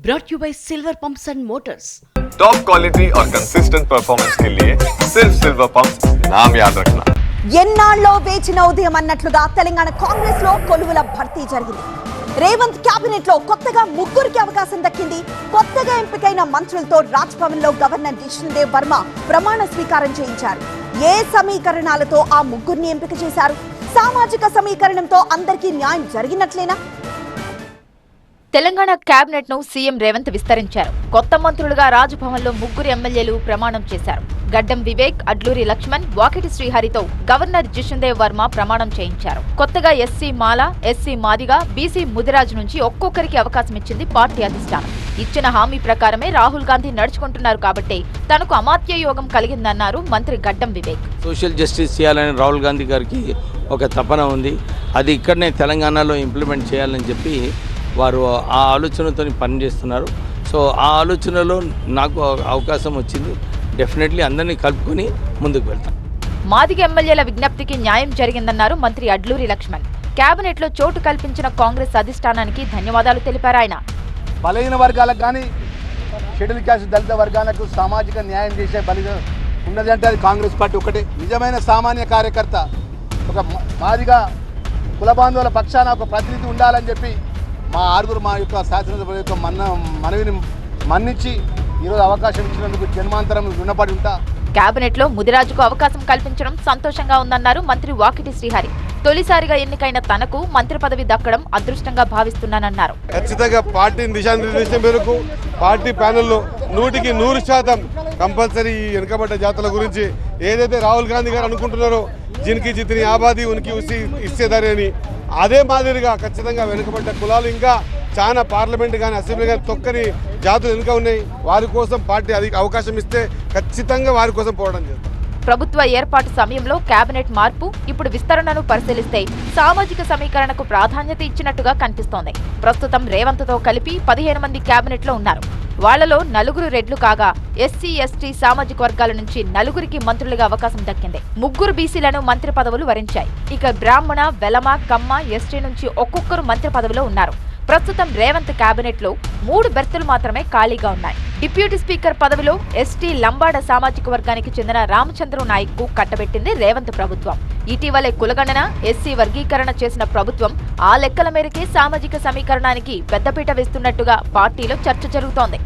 brought you by Silver Pumps and Motors. Top quality और consistent performance के लिए सिर्फ सिल्वर पंप्स नाम याद रखना. ఎన్నాళ్ళో వేచిన ఉదయం అన్నట్లుగా తెలంగాణ కాంగ్రెస్ లో కొలువుల భర్తీ జరిగింది. రేవంత్ క్యాబినెట్ లో కొత్తగా ముగ్గురికి అవకాశం దక్కింది. కొత్తగా ఎంపికైన మంత్రులతో రాజ్ భవన్ లో గవర్నర్ జిష్ణుదేవ్ వర్మ ప్రమాణ స్వీకారం చేయించారు. ఏ సమీకరణాలతో ఆ ముగ్గురిని ఎంపిక చేశారు? సామాజిక సమీకరణంతో అందరికీ న్యాయం జరిగినట్లేనా? తెలంగాణ కేబినెట్ ను సీఎం రేవంత్ విస్తరించారు. కొత్త మంత్రులుగా రాజ్భవన్ లో ముగ్గురు ఎమ్మెల్యేలు ప్రమాణం చేశారు. గడ్డం వివేక్, అడ్లూరి లక్ష్మణ్, వాకిటి శ్రీహరితో గవర్నర్ జిష్ణుదేవ్ వర్మ ప్రమాణం చేయించారు. కొత్తగా ఎస్సీ మాల, ఎస్సీ మాదిగ, బీసీ ముదిరాజ్ నుంచి ఒక్కొక్కరికి అవకాశం ఇచ్చింది పార్టీ అధిష్టానం. ఇచ్చిన హామీ ప్రకారమే రాహుల్ గాంధీ నడుచుకుంటున్నారు కాబట్టి తనకు అమాత్య యోగం కలిగిందన్నారు మంత్రి గడ్డం వివేక్. సోషల్ జస్టిస్ చేయాలని రాహుల్ గాంధీ గారికి ఒక తపన ఉంది. అది ఇక్కడనే తెలంగాణలో ఇంప్లిమెంట్ చేయాలని చెప్పి వారు ఆ ఆలోచనతో పనిచేస్తున్నారు. సో ఆ ఆలోచనలో నాకు అవకాశం వచ్చింది. డెఫినెట్లీ అందరినీ కలుపుకొని ముందుకు వెళ్తాం. మాదిగ ఎమ్మెల్యేల విజ్ఞప్తికి న్యాయం జరిగిందన్నారు మంత్రి అడ్లూరి లక్ష్మణ్. కేబినెట్ లో చోటు కల్పించిన కాంగ్రెస్ అధిష్టానానికి ధన్యవాదాలు తెలిపారు ఆయన. బలహీన వర్గాలకు కానీ షెడ్యూల్ క్యాస్ట్ దళిత వర్గాలకు సామాజిక న్యాయం చేసే బలిగా ఉన్నది అంటే అది కాంగ్రెస్ పార్టీ ఒకటే. నిజమైన సామాన్య కార్యకర్త, ఒక మాదిగా కుల బాంధవుల పక్షాన ఒక ప్రతినిధి ఉండాలని చెప్పి మా యొక్క శాసనసభ యొక్క మనవిని మన్నించి ఈరోజు అవకాశం ఇచ్చినందుకు జన్మాంతరం రుణపడి ఉంటా. కేబినెట్ లో ముదిరాజుకు అవకాశం కల్పించడం సంతోషంగా ఉందన్నారు మంత్రి వాకిటి శ్రీహరి. తొలిసారిగా ఎన్నికైన తనకు మంత్రి పదవి దక్కడం అదృష్టంగా భావిస్తున్నానన్నారు. ఖచ్చితంగా పార్టీ దిశానిర్దేశం మేరకు పార్టీ ప్యానెల్లో 100% కంపల్సరీ వెనుకబడ్డ జాతుల గురించి ఏదైతే రాహుల్ గాంధీ గారు అనుకుంటున్నారో జిన్కి జితిని ఆబాది ఉనికి ఉసి ఇచ్చేదారి అని, అదే మాదిరిగా ఖచ్చితంగా వెనుకబడ్డ కులాలు ఇంకా చాలా పార్లమెంట్ కానీ అసెంబ్లీ కానీ తొక్కని జాతులు వెనుక ఉన్నాయి. వారి కోసం పార్టీ అవకాశం ఇస్తే ఖచ్చితంగా వారి కోసం పోవడం చేస్తాం. ప్రభుత్వ ఏర్పాటు సమయంలో కేబినెట్ మార్పు, ఇప్పుడు విస్తరణను పరిశీలిస్తే సామాజిక సమీకరణకు ప్రాధాన్యత ఇచ్చినట్టుగా కనిపిస్తోంది. ప్రస్తుతం రేవంత్ తో కలిపి 15 మంది కేబినెట్ లో ఉన్నారు. వాళ్లలో 4 రెడ్లు కాగా ఎస్సీ, ఎస్టీ సామాజిక వర్గాల నుంచి 4కి మంత్రులుగా అవకాశం దక్కింది. 3 బీసీలను మంత్రి పదవులు వరించాయి. ఇక బ్రాహ్మణ, వెలమ, కమ్మ, ఎస్టీ నుంచి ఒక్కొక్కరు మంత్రి పదవిలో ఉన్నారు. ప్రస్తుతం రేవంత్ కేబినెట్ లో 3 బెర్తులు మాత్రమే ఖాళీగా ఉన్నాయి. డిప్యూటీ స్పీకర్ పదవిలో ఎస్టీ లంబాడ సామాజిక వర్గానికి చెందిన రామచంద్ర నాయక్ కు కట్టబెట్టింది రేవంత్ ప్రభుత్వం. ఇటీవలే కులగణన, ఎస్సీ వర్గీకరణ చేసిన ప్రభుత్వం ఆ లెక్కల మేరకే సామాజిక సమీకరణానికి పెద్దపీట వేస్తున్నట్టుగా పార్టీలో చర్చ జరుగుతోంది.